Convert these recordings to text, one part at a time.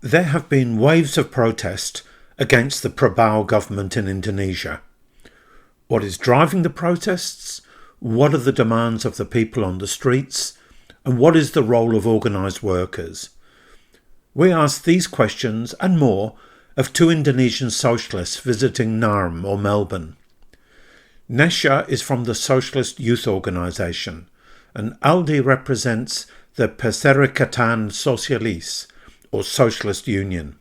There have been waves of protest against the Prabowo government in Indonesia. What is driving the protests? What are the demands of the people on the streets? And what is the role of organised workers? We asked these questions and more of two Indonesian socialists visiting Narm or Melbourne. Neysia is from the Socialist Youth Organisation, and Aldi represents the Perserikatan Sosialis, or Socialist Union.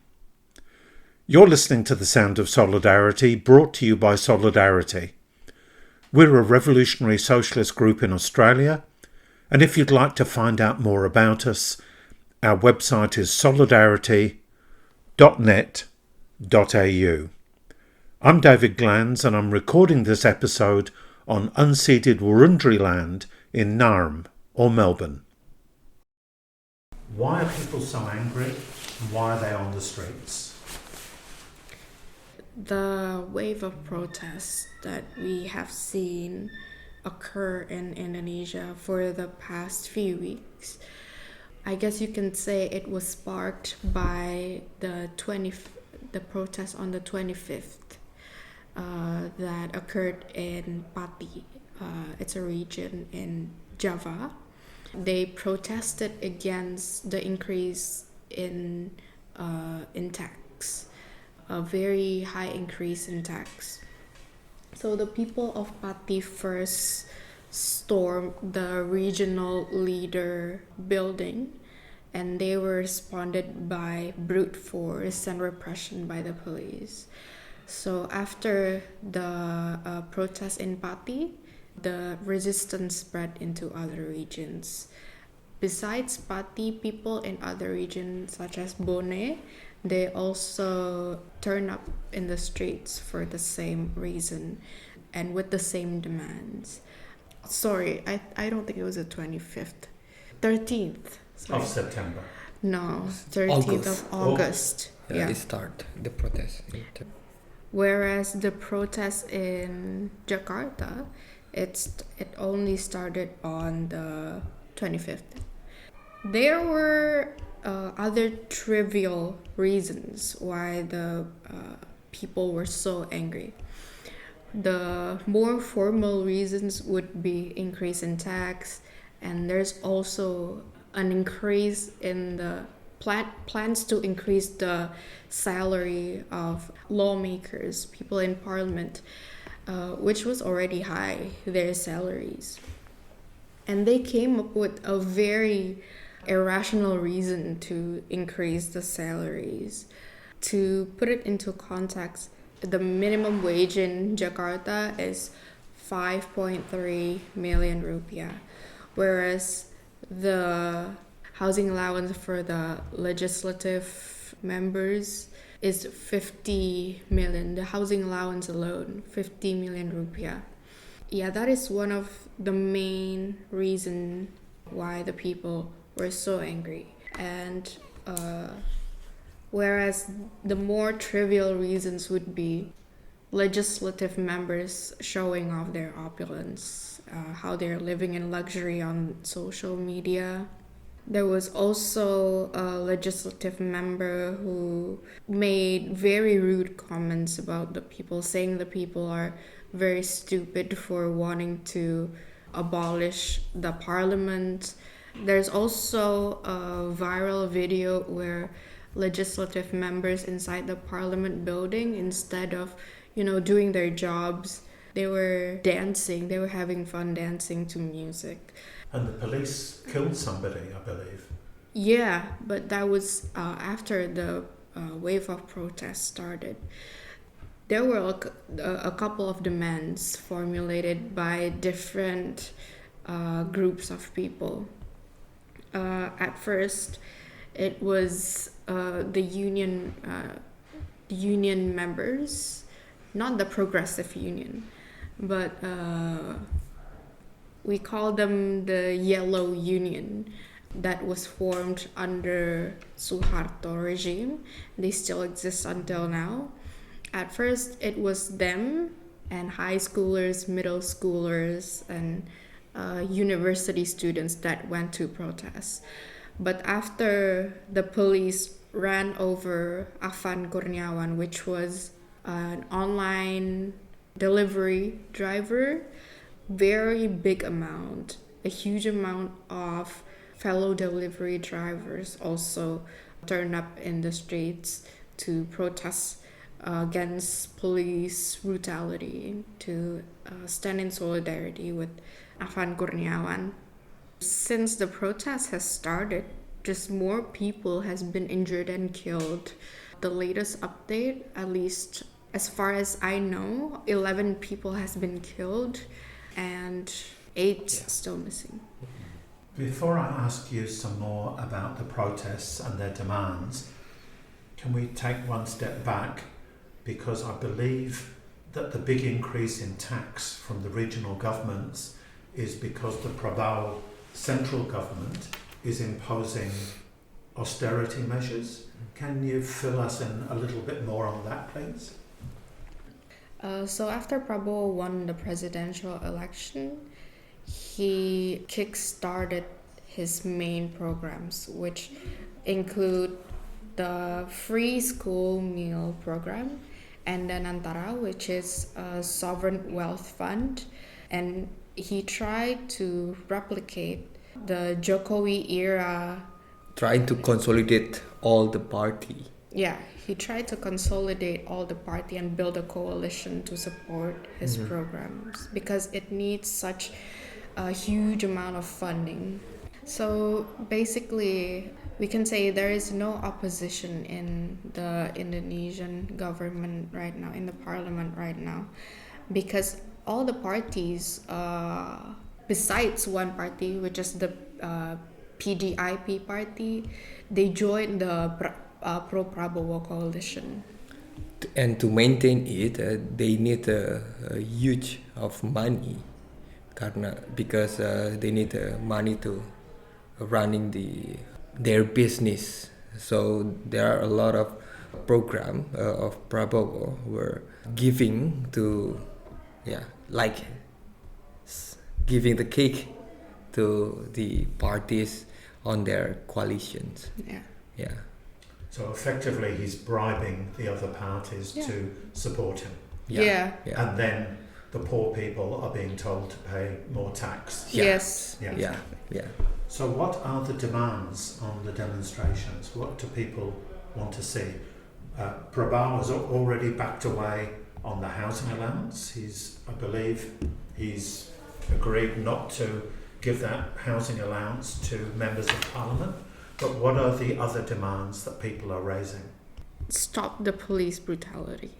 You're listening to The Sound of Solidarity, brought to you by Solidarity. We're a revolutionary socialist group in Australia, and if you'd like to find out more about us, our website is solidarity.net.au. I'm David Glanz, and I'm recording this episode on unceded Wurundjeri land in Narm or Melbourne. Why are people so angry, and why are they on the streets? The wave of protests that we have seen occur in Indonesia for the past few weeks, I guess you can say it was sparked by the protest on the 25th that occurred in Pati. It's a region in Java. They protested against the increase in tax, a very high increase in tax. So the people of Pati first stormed the regional leader building, and they were responded by brute force and repression by the police. So after the protest in Pati, the resistance spread into other regions. Besides Pati, people in other regions such as Bone, they also turn up in the streets for the same reason and with the same demands. Sorry, I don't think it was the 25th. 13th. Sorry. Of September. No, 13th of August. It started the protest. Whereas the protest in Jakarta, it only started on the 25th. There were other trivial reasons why the people were so angry. The more formal reasons would be increase in tax, and there's also an increase in the plans to increase the salary of lawmakers, people in parliament, which was already high, their salaries. And they came up with a very irrational reason to increase the salaries. To put it into context, the minimum wage in Jakarta is 5.3 million rupiah, whereas the housing allowance for the legislative members is 50 million. The housing allowance alone, 50 million rupiah. Yeah, that is one of the main reasons why the people were so angry. And whereas the more trivial reasons would be legislative members showing off their opulence, how they're living in luxury on social media. There was also a legislative member who made very rude comments about the people, saying the people are very stupid for wanting to abolish the parliament. There's also a viral video where legislative members inside the parliament building, instead of, doing their jobs, they were dancing. They were having fun dancing to music. And the police killed somebody, I believe. Yeah, but that was after the wave of protests started. There were a couple of demands formulated by different groups of people. At first, it was the union members, not the progressive union, but we call them the Yellow Union, that was formed under Suharto regime. They still exist until now. At first, it was them and high schoolers, middle schoolers, and university students that went to protest. But after the police ran over Afan Kurniawan, which was an online delivery driver. Very big amount, a huge amount of fellow delivery drivers also turned up in the streets to protest against police brutality, to stand in solidarity with Afan Kurniawan. Since the protest has started, just more people has been injured and killed. The latest update, at least as far as I know, 11 people has been killed and 8 still missing. Before I ask you some more about the protests and their demands, can we take one step back? Because I believe that the big increase in tax from the regional governments is because the Prabowo central government is imposing austerity measures. Can you fill us in a little bit more on that, please? So after Prabowo won the presidential election, he kick-started his main programs, which include the free school meal program, and then Antara, which is a sovereign wealth fund, and he tried to replicate the Jokowi era. Trying to consolidate all the party. Yeah, he tried to consolidate all the party and build a coalition to support his programs because it needs such a huge amount of funding. So basically, we can say there is no opposition in the Indonesian government right now, in the parliament right now, because all the parties, besides one party, which is the PDIP party, they joined the pro-Prabowo coalition. And to maintain it, they need a huge of money, because they need money to running their business. So there are a lot of program of Prabowo were giving to, giving the cake to the parties on their coalitions. Yeah. So effectively he's bribing the other parties to support him. Yeah. And then the poor people are being told to pay more tax. Yes. Yeah. So what are the demands on the demonstrations? What do people want to see? Prabowo has already backed away on the housing allowance. I believe he's agreed not to give that housing allowance to members of parliament. But what are the other demands that people are raising? Stop the police brutality.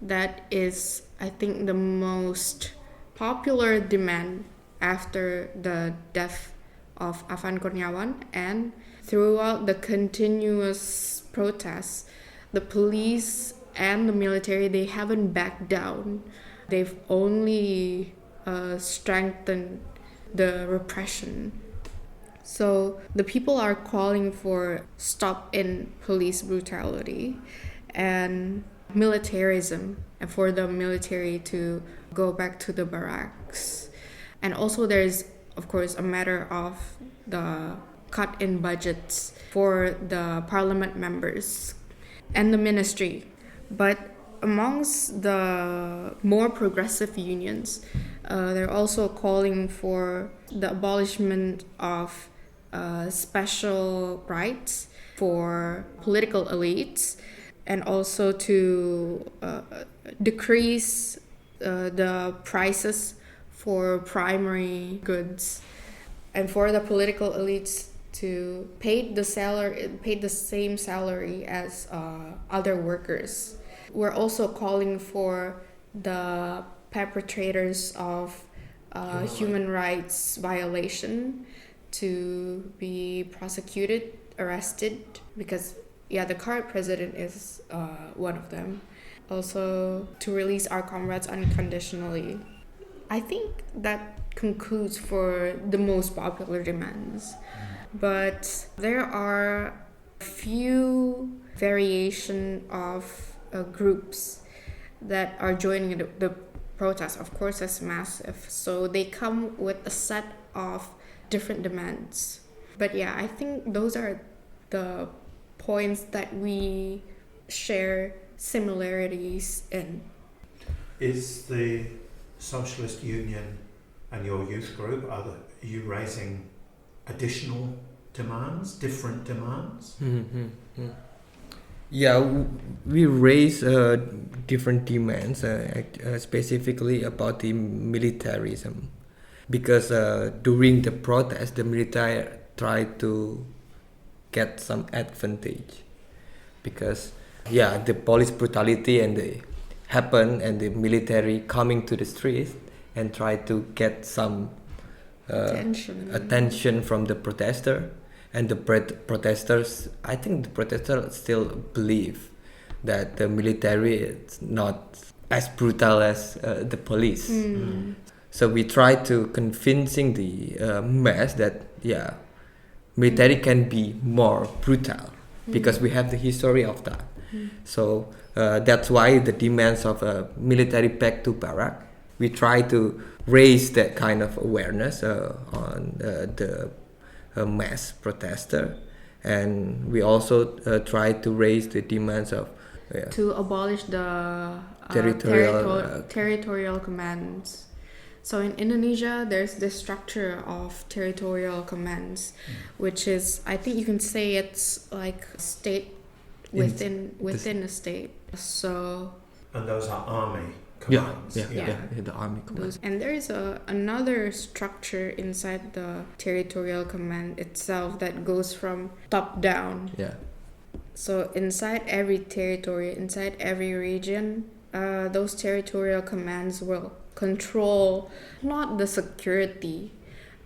That is, I think, the most popular demand after the death of Afan Kurniawan, and throughout the continuous protests, the police and the military, they haven't backed down. They've only strengthened the repression. So the people are calling for stop in police brutality and militarism, and for the military to go back to the barracks. And also there's, of course, a matter of the cut in budgets for the parliament members and the ministry. But amongst the more progressive unions, they're also calling for the abolishment of special rights for political elites, and also to decrease the prices for primary goods, and for the political elites to pay the same salary as other workers. We're also calling for the perpetrators of human rights violation to be prosecuted, arrested, because the current president is one of them. Also to release our comrades unconditionally. I think that concludes for the most popular demands. But there are a few variation of groups that are joining the protest. Of course, it's massive. So they come with a set of different demands. But I think those are the points that we share similarities in. Is the Socialist Union and your youth group, are you raising additional demands, different demands? Yeah, we raise different demands, specifically about the militarism, because during the protest, the military tried to get some advantage, because the police brutality and the happen, and the military coming to the streets and try to get some attention from the protester. And the protesters, I think the protesters still believe that the military is not as brutal as the police. So we try to convincing the mass that military can be more brutal, because we have the history of that. So that's why the demands of a military back to barrack, we try to raise that kind of awareness on the mass protester, and we also try to raise the demands of to abolish the territorial commands. So in Indonesia, there's this structure of territorial commands, which is, I think you can say it's like state within a state. So and those are army commands. The army commands. And there is another structure inside the territorial command itself that goes from top down. So inside every territory, inside every region, those territorial commands will control not the security,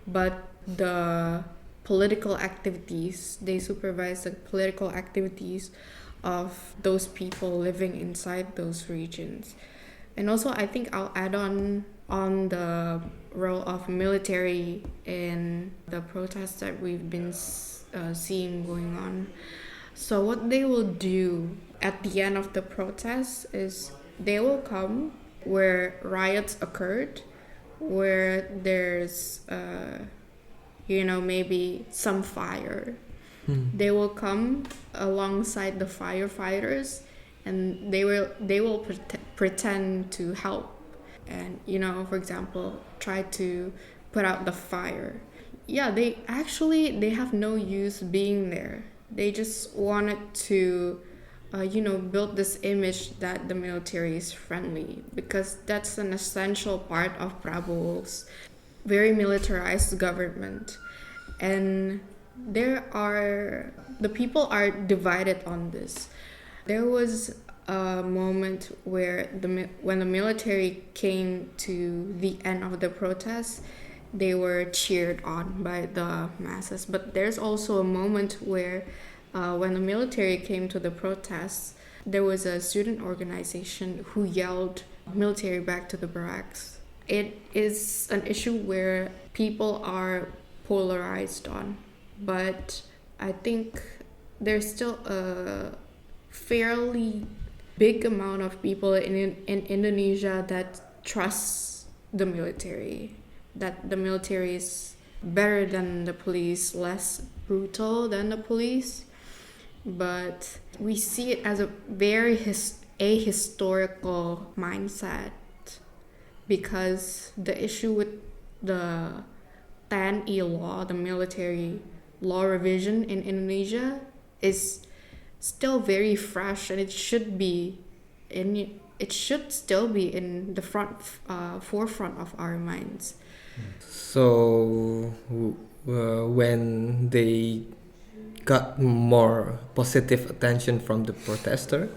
but the political activities. They supervise the political activities of those people living inside those regions. And also, I think I'll add on the role of military in the protests that we've been seeing going on. So what they will do at the end of the protest is they will come where riots occurred, where there's maybe some fire. They will come alongside the firefighters, and they will pretend to help, and for example, try to put out the fire. They have no use being there. They just wanted to build this image that the military is friendly, because that's an essential part of Prabowo's very militarized government. And the people are divided on this. There was a moment where when the military came to the end of the protest, they were cheered on by the masses. But there's also a moment where when the military came to the protests, there was a student organization who yelled military back to the barracks. It is an issue where people are polarized on, but I think there's still a fairly big amount of people in Indonesia that trusts the military, that the military is better than the police, less brutal than the police. But we see it as a very ahistorical mindset, because the issue with the 10E law, the military law revision in Indonesia, is still very fresh, and it should still be in the forefront of our minds. So when they got more positive attention from the protester,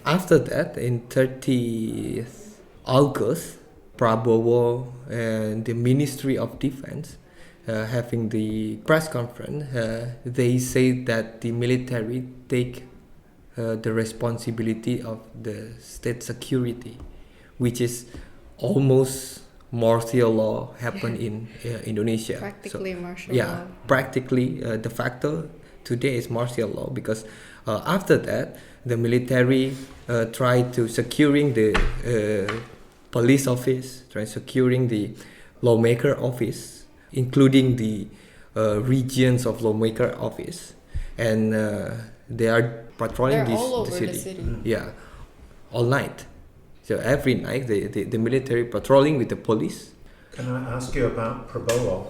after that, in 30th August, Prabowo and the Ministry of Defense having the press conference, they say that the military take the responsibility of the state security, which is almost martial law happen in Indonesia. Practically martial law. Practically de facto today is martial law, because after that the military tried to securing the police office, try securing the lawmaker office, including the regions of lawmaker office, and They are patrolling They're all the over the city. city. Yeah, all night. So every night the military patrolling with the police. Can I ask you about Prabowo?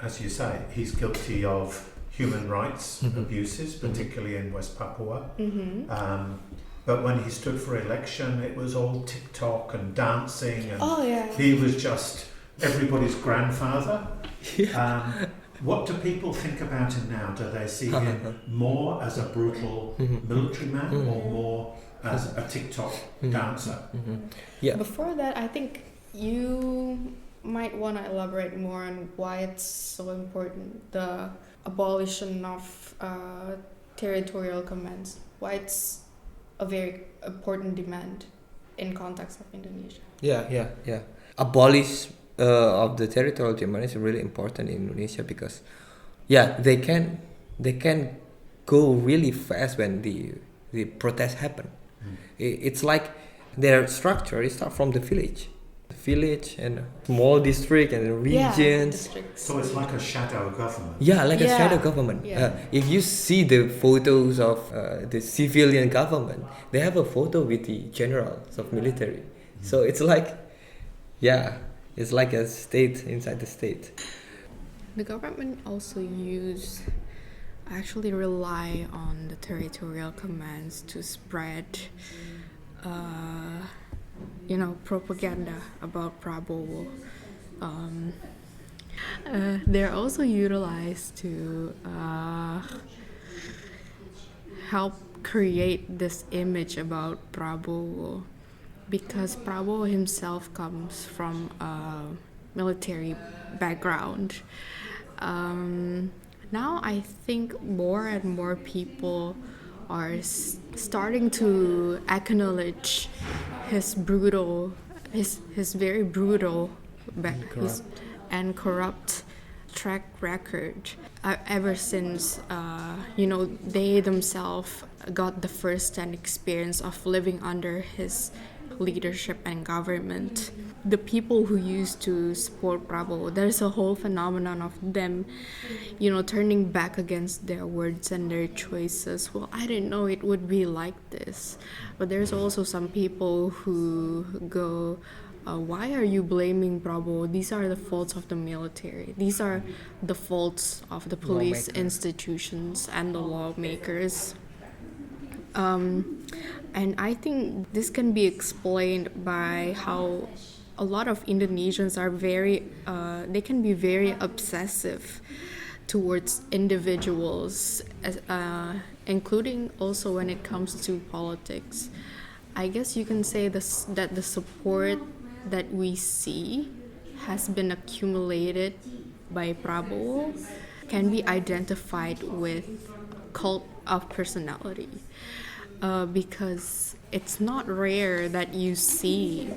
As you say, he's guilty of human rights abuses, particularly in West Papua. But when he stood for election, it was all TikTok and dancing, and he was just everybody's grandfather. What do people think about him now? Do they see him more as a brutal military man or more as a TikTok dancer? Yeah. Before that, I think you might want to elaborate more on why it's so important, the abolition of territorial commands, why it's a very important demand in context of Indonesia. Yeah. Abolish of the territorial demand is really important in Indonesia because, they can go really fast when the protests happen. It's like their structure is start from the village and small district and regions. So it's like a shadow government. Yeah, like a shadow government. If you see the photos of the civilian government, they have a photo with the generals of military. So it's like, it's like a state inside the state. The government also actually rely on the territorial commands to spread propaganda about Prabowo. They're also utilized to help create this image about Prabowo, because Prabowo himself comes from a military background. Now I think more and more people are starting to acknowledge his very brutal and corrupt track record ever since they themselves got the first-hand experience of living under his leadership and government. The people who used to support Prabowo, there's a whole phenomenon of them, turning back against their words and their choices. Well, I didn't know it would be like this. But there's also some people who go, why are you blaming Prabowo? These are the faults of the military. These are the faults of the police institutions and the lawmakers. And I think this can be explained by how a lot of Indonesians are they can be very obsessive towards individuals, including also when it comes to politics. I guess you can say that the support that we see has been accumulated by Prabowo can be identified with cult of personality. Because it's not rare that you see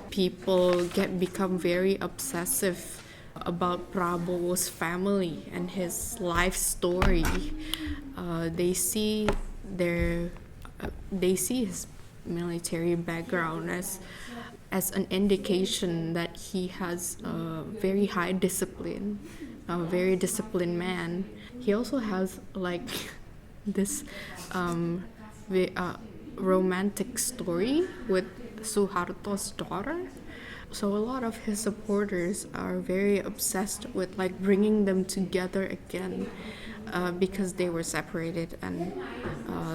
people become very obsessive about Prabowo's family and his life story. They see his military background as an indication that he has a very high discipline, a very disciplined man. He also has this romantic story with Suharto's daughter. So a lot of his supporters are very obsessed with bringing them together again because they were separated and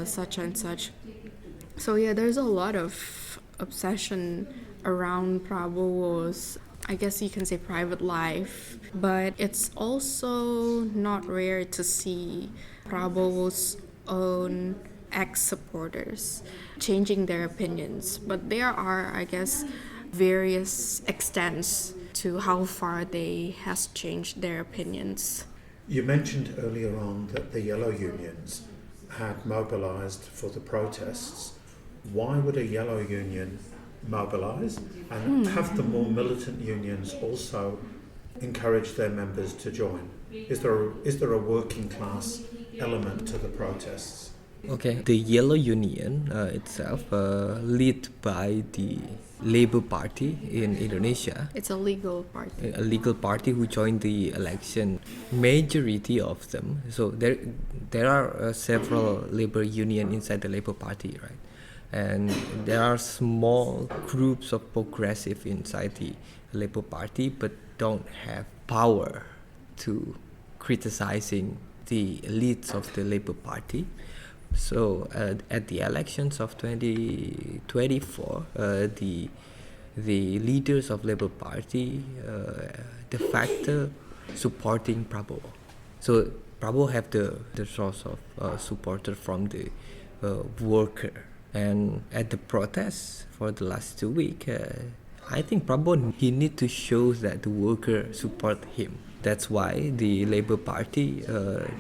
such and such. So there's a lot of obsession around Prabowo's, I guess you can say, private life. But it's also not rare to see Prabowo's own ex-supporters changing their opinions. But there are, I guess, various extents to how far they has changed their opinions. You mentioned earlier on that the yellow unions had mobilized for the protests. Why would a yellow union mobilize? And have the more militant unions also encouraged their members to join? Is there a working class element to the protests? Okay, the Yellow Union itself, led by the Labour Party in Indonesia, It's a legal party. a legal party who joined the election. Majority of them. So there are several labor union inside the Labour Party, right? And there are small groups of progressive inside the Labour Party, but don't have power to criticizing the elites of the Labour Party. So at the elections of 2024, the leaders of Labour Party de facto supporting Prabowo. So Prabowo have the source of supporter from the worker. And at the protests for the last 2 weeks, I think Prabowo he need to show that the worker support him. That's why the Labour Party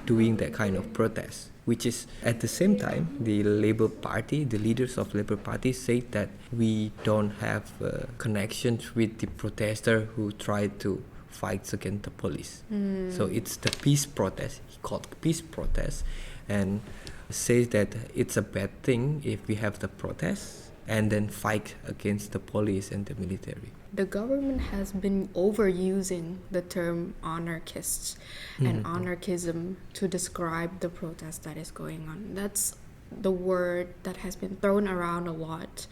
doing that kind of protest. Which is at the same time the Labour Party, the leaders of Labour Party say that we don't have connections with the protester who tried to fight against the police. So it's the peace protest. He called peace protest, and says that it's a bad thing if we have the protest and then fight against the police and the military. The government has been overusing the term anarchists and anarchism to describe the protest that is going on. That's the word that has been thrown around a lot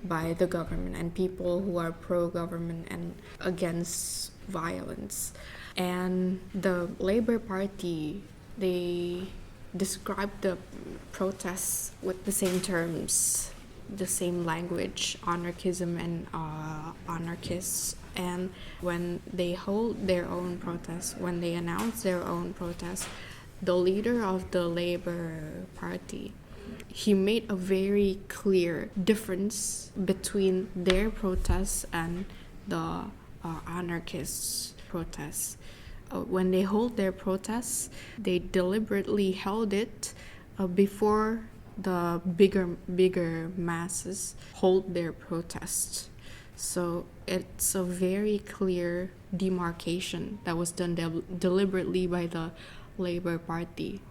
by the government and people who are pro-government and against violence. And the Labour Party, they describe the protests with the same terms, the same language, anarchism and anarchists. And when they hold their own protests, when they announce their own protests, the leader of the Labour Party, he made a very clear difference between their protests and the anarchists' protests. When they hold their protests, they deliberately held it before the bigger masses hold their protests. So it's a very clear demarcation that was done deliberately by the Labour Party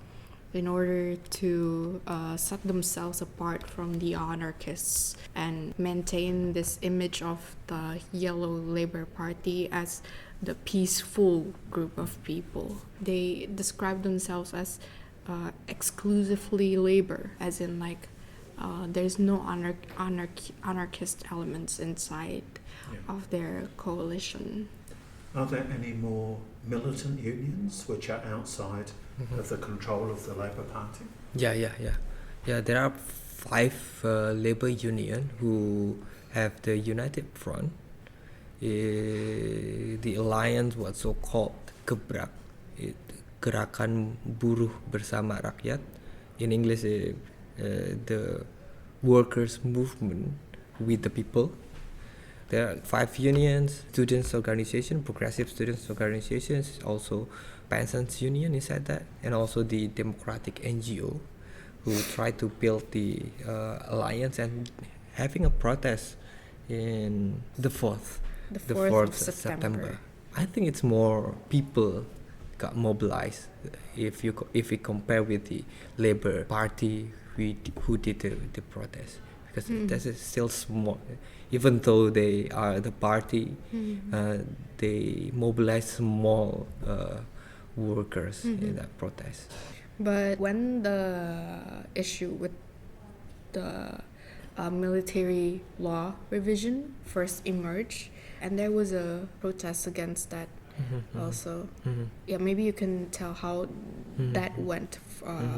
in order to set themselves apart from the anarchists and maintain this image of the Yellow Labour Party as the peaceful group of people. They describe themselves as exclusively labor, as in like there's no anarchist elements inside of their coalition. Are there any more militant unions which are outside of the control of the Labour Party? Yeah. There are 5 labor union who have the united front. The alliance was so called Gebrak, Gerakan Buruh Bersama Rakyat. In English, the workers' movement with the people. There are 5 unions, students' organization, progressive students' organizations, also pensions union inside that, and also the democratic NGO who try to build the alliance and having a protest in the 4th of September. I think it's more people got mobilized if we compare with the Labour Party who did the protest, because that is still small. Even though they are the party, they mobilize small workers in that protest. But when the issue with the military law revision first emerged, and there was a protest against that also. Yeah, maybe you can tell how that went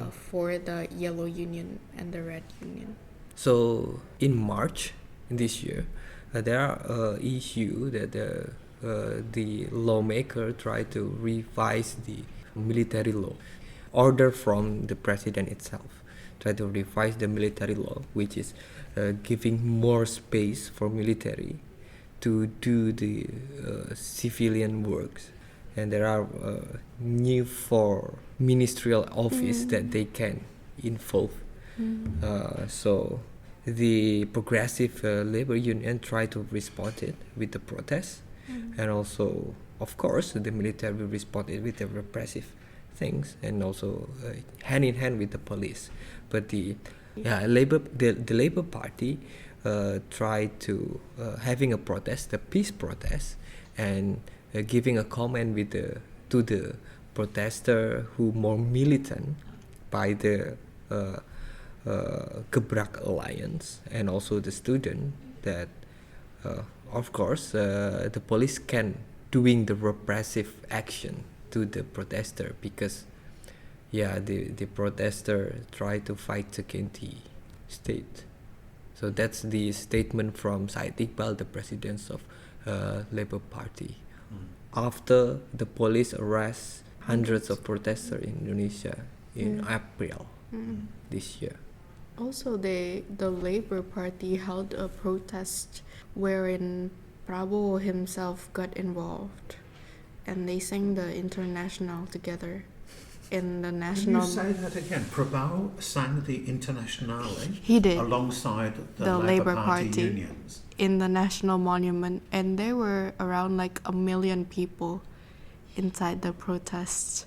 for the Yellow Union and the Red Union. So in March this year, there are issue that the lawmaker tried to revise the military law. Order from the president itself try to revise the military law, which is giving more space for military to do the civilian works. And there are new 4 ministerial office that they can involve. So the progressive labor union try to respond it with the protest, and also of course the military responded with the repressive things, and also hand in hand with the police. But the Labour Party tried to having a protest, a peace protest, and giving a comment to the protester who more militant by the Gebrak Alliance and also the student that of course the police can doing the repressive action to the protester because the protester try to fight against the state. So that's the statement from Said Iqbal, the president of Labour Party. After the police arrest hundreds of protesters in Indonesia in April this year. Also, the Labour Party held a protest wherein Prabowo himself got involved, and they sang the International together in the Can national. you say that again? Prabowo sang the Internationale He did. alongside the Labour Labour Party Party unions. in the National Monument, and there were around like 1 million people inside the protests.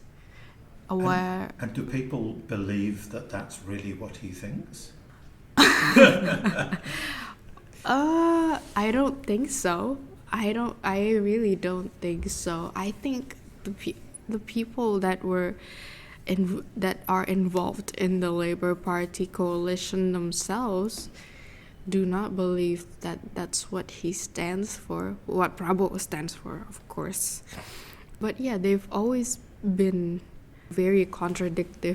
Where And do people believe that that's really what he thinks? I don't think so. I really don't think so. I think the people that are involved in the Labour Party coalition themselves do not believe that that's what he stands for, what Prabowo stands for, of course. But yeah, they've always been very contradictory.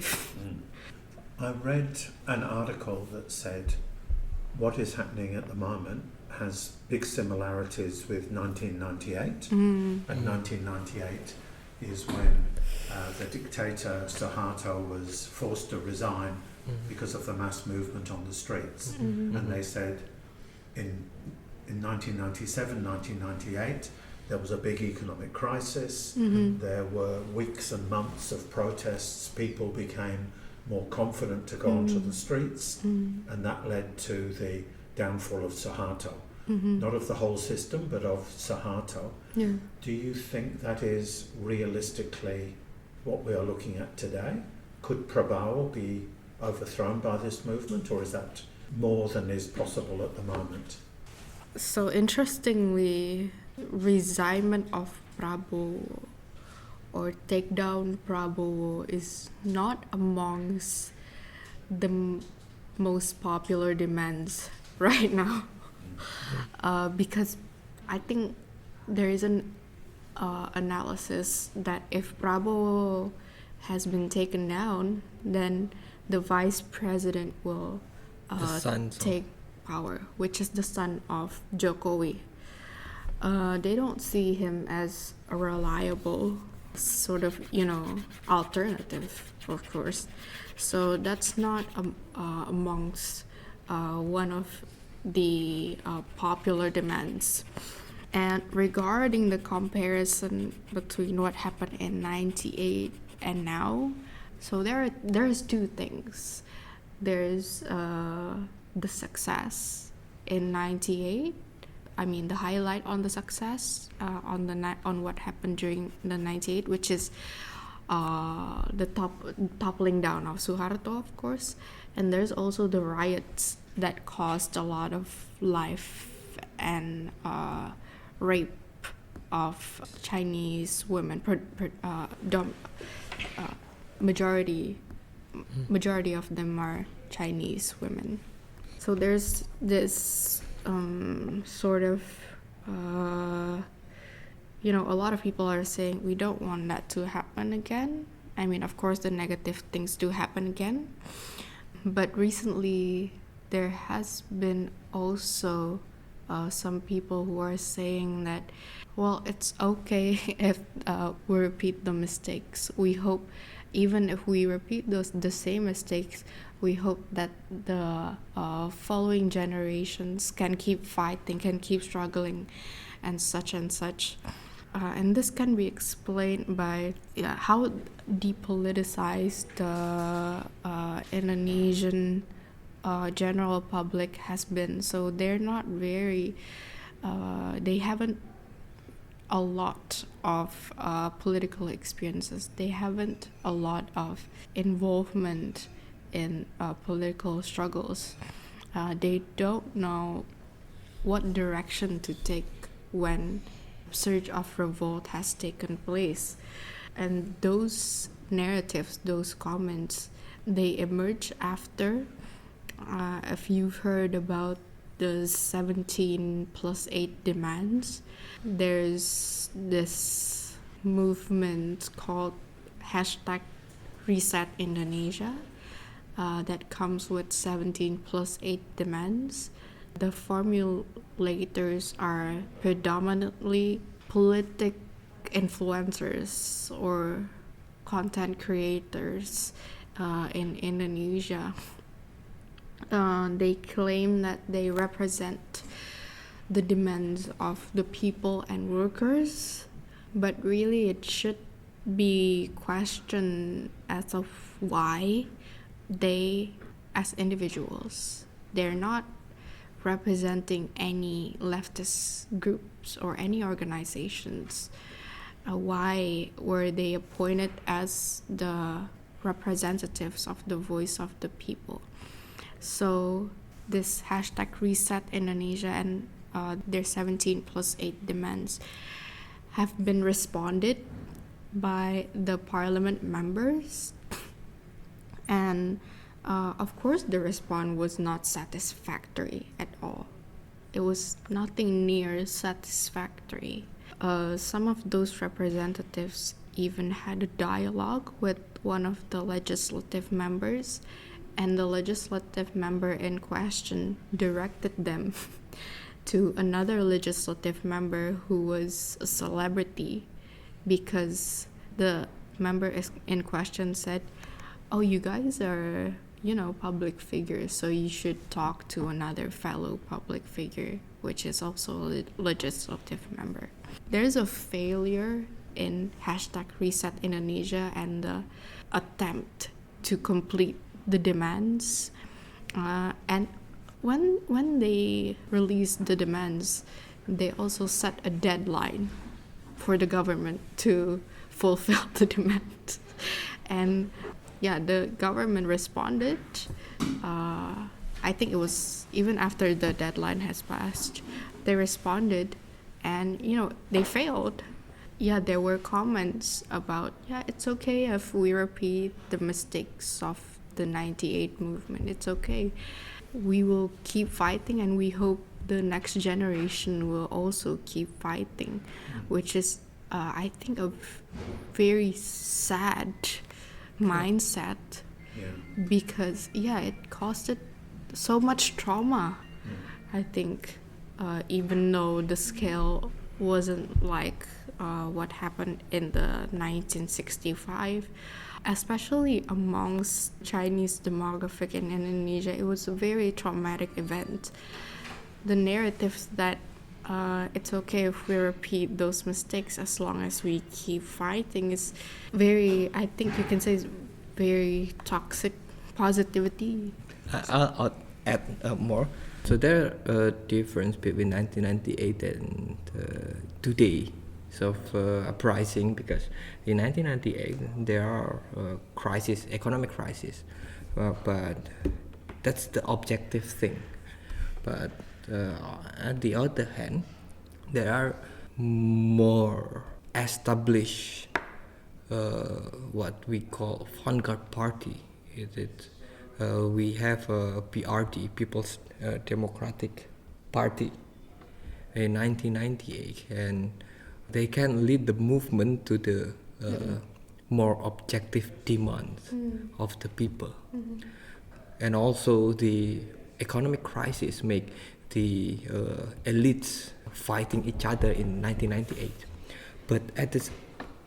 I read an article that said what is happening at the moment has big similarities with 1998. And 1998 is when the dictator Suharto was forced to resign because of the mass movement on the streets. And they said in 1997, 1998, there was a big economic crisis. There were weeks and months of protests. People became more confident to go onto the streets, and that led to the downfall of Suharto. Not of the whole system, but of Suharto. Yeah. Do you think that is realistically what we are looking at today? Could Prabowo be overthrown by this movement, or is that more than is possible at the moment? So interestingly, resignment of Prabowo or take down Prabowo is not amongst the most popular demands right now. Because I think there is an analysis that if Prabowo has been taken down, then the vice president will take power, which is the son of Jokowi. They don't see him as a reliable sort of, alternative, of course. So that's not amongst one of the popular demands. And regarding the comparison between what happened in 98 and now, so there's two things. There's the success in 98. I mean, the highlight on the success on what happened during the 98, which is the toppling down of Suharto, of course. And there's also the riots that caused a lot of life and rape of Chinese women. Majority of them are Chinese women. So there's this sort of a lot of people are saying we don't want that to happen again. I mean, of course, the negative things do happen again, but recently there has been also some people who are saying that, well, it's okay if we repeat the mistakes. We hope, even if we repeat the same mistakes, we hope that the following generations can keep fighting, can keep struggling, and such and such. And this can be explained by how depoliticized the Indonesian general public has been. So they're not very, they haven't a lot of political experiences. They haven't a lot of involvement in political struggles. They don't know what direction to take when surge of revolt has taken place. And those narratives, those comments, they emerge after. If you've heard about the 17 plus 8 demands, there's this movement called hashtag Reset Indonesia that comes with 17 plus 8 demands. The formulators are predominantly politic influencers or content creators in Indonesia. They claim that they represent the demands of the people and workers, but really it should be questioned as of why they, as individuals, they're not representing any leftist groups or any organizations. Why were they appointed as the representatives of the voice of the people? So this hashtag Reset Indonesia and their 17 plus 8 demands have been responded by the parliament members, and of course the response was not satisfactory at all. It was nothing near satisfactory. Some of those representatives even had a dialogue with one of the legislative members, and the legislative member in question directed them to another legislative member who was a celebrity, because the member in question said, "Oh, you guys are, public figures, so you should talk to another fellow public figure, which is also a legislative member." There's a failure in hashtag Reset Indonesia and the attempt to complete the demands. And when they released the demands, they also set a deadline for the government to fulfill the demands. And the government responded. I think it was even after the deadline has passed, they responded, and they failed. There were comments about it's okay if we repeat the mistakes of the 98 movement. It's okay. We will keep fighting, and we hope the next generation will also keep fighting, which is I think a very sad mindset, because it caused so much trauma. I think even though the scale wasn't like what happened in the 1965, especially amongst Chinese demographic in Indonesia, it was a very traumatic event. The narratives that it's okay if we repeat those mistakes as long as we keep fighting is very, I think you can say, is very toxic positivity. I'll add more. So there a difference between 1998 and today. So uprising, because in 1998 there are crisis, economic crisis, but that's the objective thing. But on the other hand, there are more established what we call vanguard party. We have a PRD, People's Democratic Party, in 1998, and they can lead the movement to the more objective demands of the people. And also the economic crisis make the elites fighting each other in 1998. But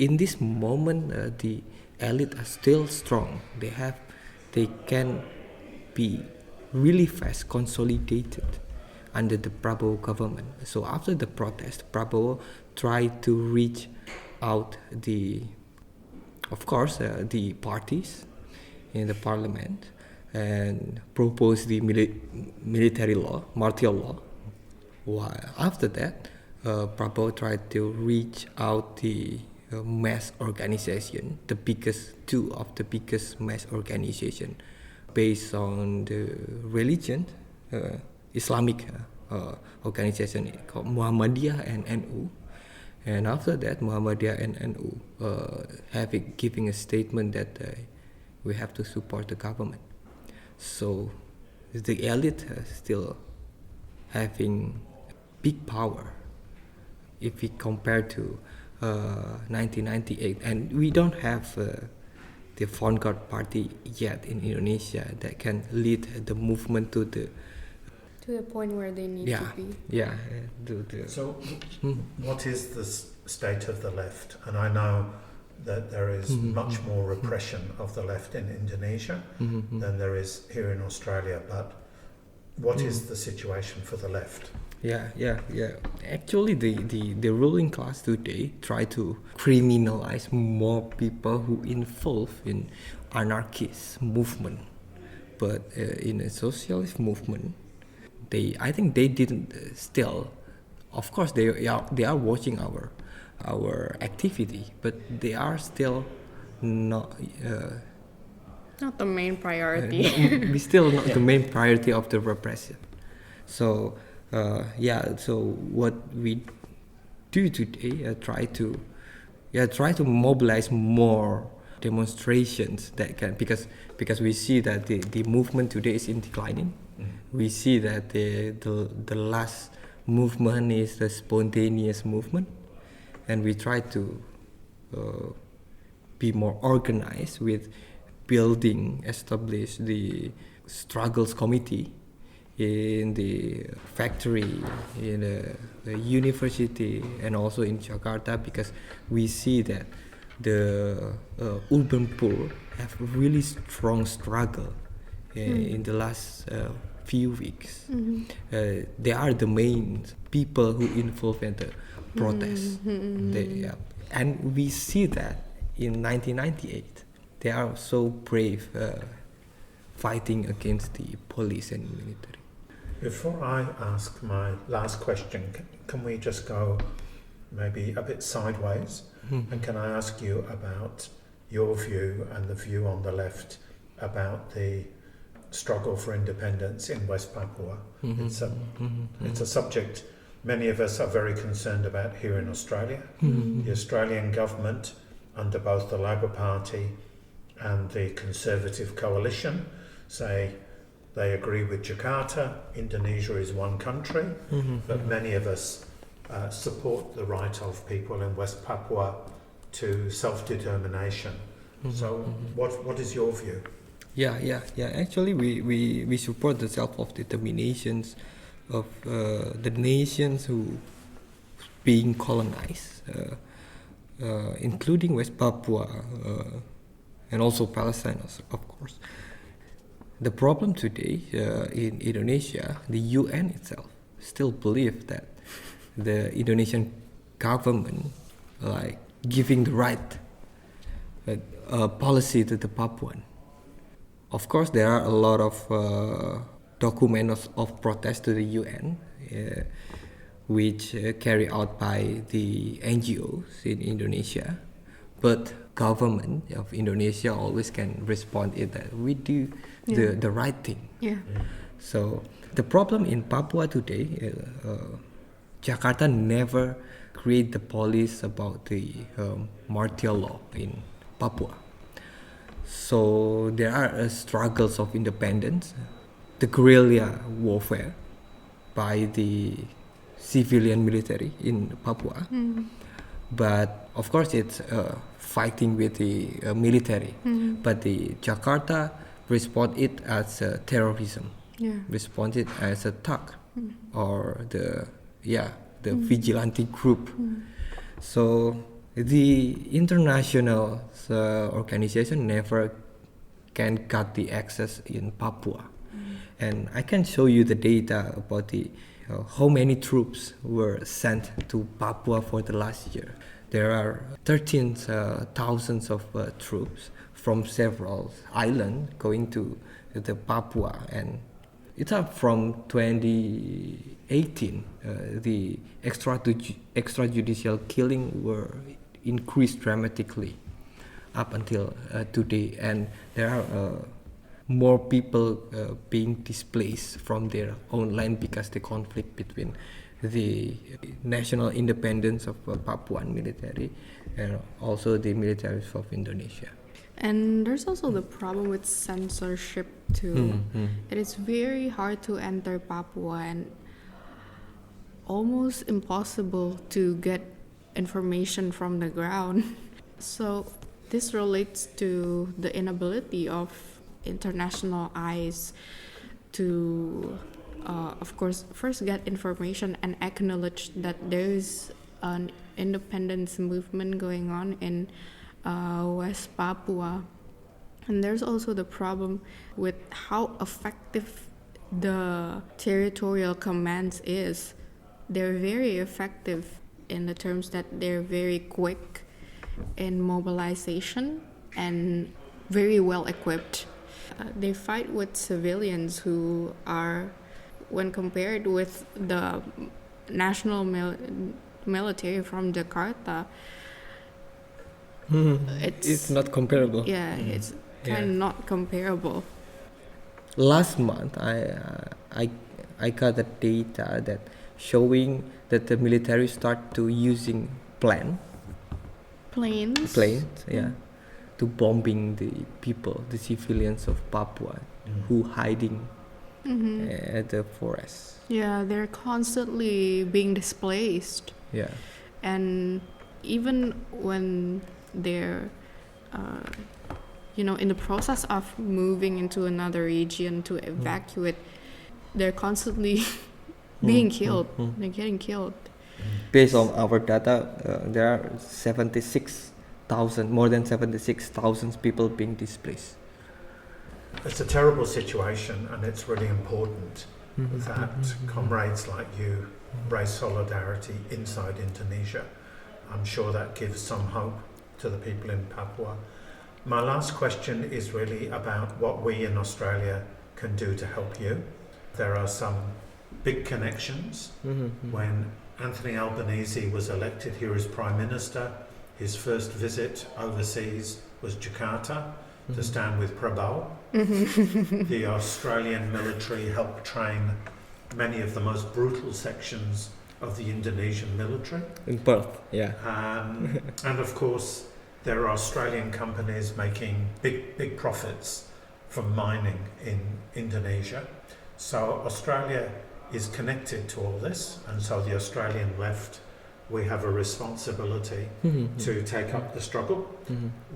in this moment, the elite are still strong. They can be really fast consolidated under the Prabowo government. So after the protest, Prabowo tried to reach out the parties in the parliament and propose the military law, martial law. While after that, Prabowo tried to reach out the mass organization, two of the biggest mass organization based on the religion, Islamic organization called Muhammadiyah and NU. And after that, Muhammadiyah and NU giving a statement that we have to support the government. So the elite still having big power if we compare to 1998, and we don't have the vanguard party yet in Indonesia that can lead the movement to the point where they need to be. So, what is the state of the left? And I know that there is much more repression of the left in Indonesia than there is here in Australia. But what is the situation for the left? Yeah. Actually, the ruling class today try to criminalize more people who involved in anarchist movement. But in a socialist movement, I think they didn't still. Of course, they are watching our activity, but they are still not. Not the main priority. We still not the main priority of the repression. So so what we do today try to mobilize more demonstrations that can, because we see that the movement today is in declining. We see that the last movement is the spontaneous movement, and we try to be more organized with establish the struggles committee in the factory, in the university, and also in Jakarta, because we see that the urban poor have really strong struggle in the last few weeks. They are the main people who involved in the protest. And we see that in 1998, they are so brave fighting against the police and military. Before I ask my last question, can we just go maybe a bit sideways? And can I ask you about your view and the view on the left about the struggle for independence in West Papua? It's a subject many of us are very concerned about here in Australia. The Australian government, under both the Labor Party and the Conservative Coalition, say they agree with Jakarta. Indonesia is one country, but many of us support the right of people in West Papua to self-determination. So what is your view? Yeah. Actually, we support the self-determination of the nations who being colonized, including West Papua and also Palestine, of course. The problem today in Indonesia, the UN itself still believe that the Indonesian government giving the right policy to the Papuan. Of course, there are a lot of documents of protest to the UN, which carry out by the NGOs in Indonesia, but government of Indonesia always can respond in that we do the right thing. So the problem in Papua today, Jakarta never create the policy about the martial law in Papua. So there are struggles of independence, the guerrilla warfare by the civilian military in Papua. But of course it's fighting with the military. But the Jakarta respond it as terrorism, respond it as a thug or the vigilante group. So the international organization never can got the access in Papua. And I can show you the data about the how many troops were sent to Papua for the last year. There are 13,000 of troops from several islands going to the Papua, and it's up from 28 2018, the extrajudicial killing were increased dramatically up until today, and there are more people being displaced from their own land because the conflict between the national independence of Papuan military and also the militaries of Indonesia. And there's also the problem with censorship too. It is very hard to enter Papua and almost impossible to get information from the ground. So this relates to the inability of international eyes to, of course, first get information and acknowledge that there is an independence movement going on in West Papua. And there's also the problem with how effective the territorial commands is. They're very effective in the terms that they're very quick in mobilization and very well equipped. They fight with civilians who are, when compared with the national military from Jakarta, it's not comparable. Yeah, it's kind of not comparable. Last month, I got the data that showing that the military start to using planes, to bombing the people, the civilians of Papua, who hiding at the forest. Yeah, they're constantly being displaced. Yeah, and even when they're in the process of moving into another region to evacuate, they're constantly being killed. They're getting killed. Based on our data, there are more than 76,000 people being displaced. It's a terrible situation, and it's really important that comrades like you raise solidarity inside Indonesia. I'm sure that gives some hope to the people in Papua. My last question is really about what we in Australia can do to help you. There are some big connections. When Anthony Albanese was elected here as Prime Minister, his first visit overseas was Jakarta to stand with Prabowo. The Australian military helped train many of the most brutal sections of the Indonesian military. In Perth, yeah. And of course, there are Australian companies making big profits from mining in Indonesia. So Australia is connected to all this, and so the Australian left, we have a responsibility to take up the struggle.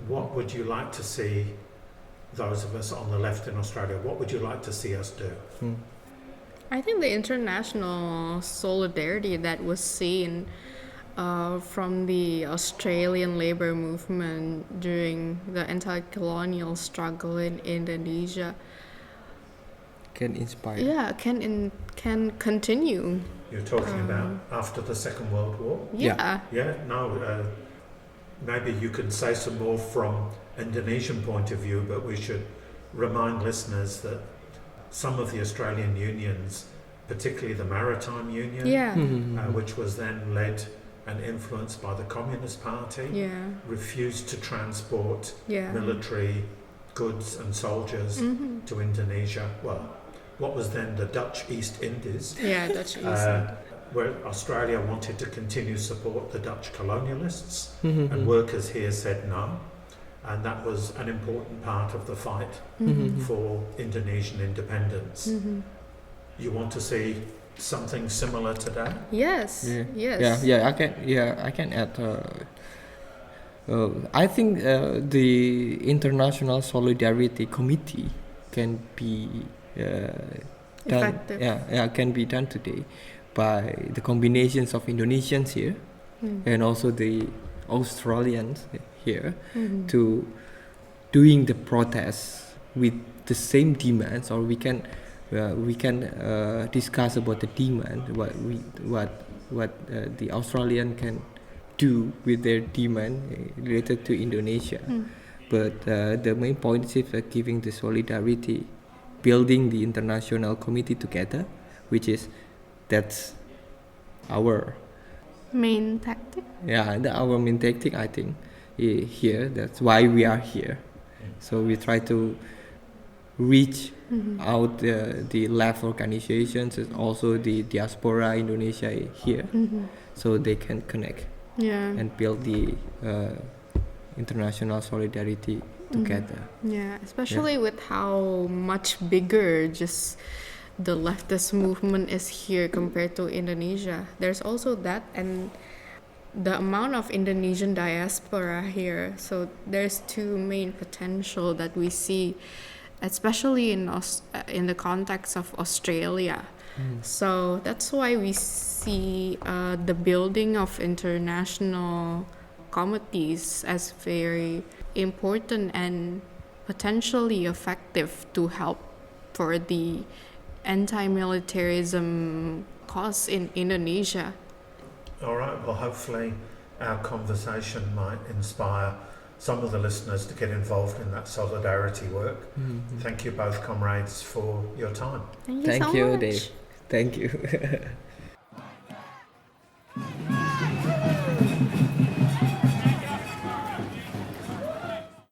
What would you like to see, those of us on the left in Australia, what would you like to see us do? I think the international solidarity that was seen from the Australian labour movement during the anti-colonial struggle in Indonesia can inspire. Yeah, can continue. You're talking about after the Second World War? Yeah. Maybe you can say some more from Indonesian point of view, but we should remind listeners that some of the Australian unions, particularly the Maritime Union, which was then led and influenced by the Communist Party, refused to transport military goods and soldiers to Indonesia. Well, what was then the Dutch East Indies. Yeah, Dutch East. Where Australia wanted to continue support the Dutch colonialists, and workers here said no. And that was an important part of the fight for Indonesian independence. You want to see something similar today? Yes. Yes. I can add. I think the International Solidarity Committee can be done. Can be done today by the combinations of Indonesians here and also the Australians here to doing the protests with the same demands, or we can discuss about the demand, what the Australian can do with their demand related to Indonesia. But the main point is giving the solidarity, building the international committee together, which is That's our Main tactic. our main tactic, I think, here. That's why we are here. So we try to reach out the left organizations and also the diaspora Indonesia here, so they can connect Yeah. and build the international solidarity together. Yeah, especially with how much bigger just the leftist movement is here compared to Indonesia. There's also that, and the amount of Indonesian diaspora here. So there's two main potential that we see, especially in the context of Australia. So that's why we see the building of international committees as very important and potentially effective to help for the anti-militarism cause in Indonesia. All right, well, hopefully our conversation might inspire some of the listeners to get involved in that solidarity work. Thank you both, comrades, for your time. Thank you Thank so you, much. Dave. Thank you.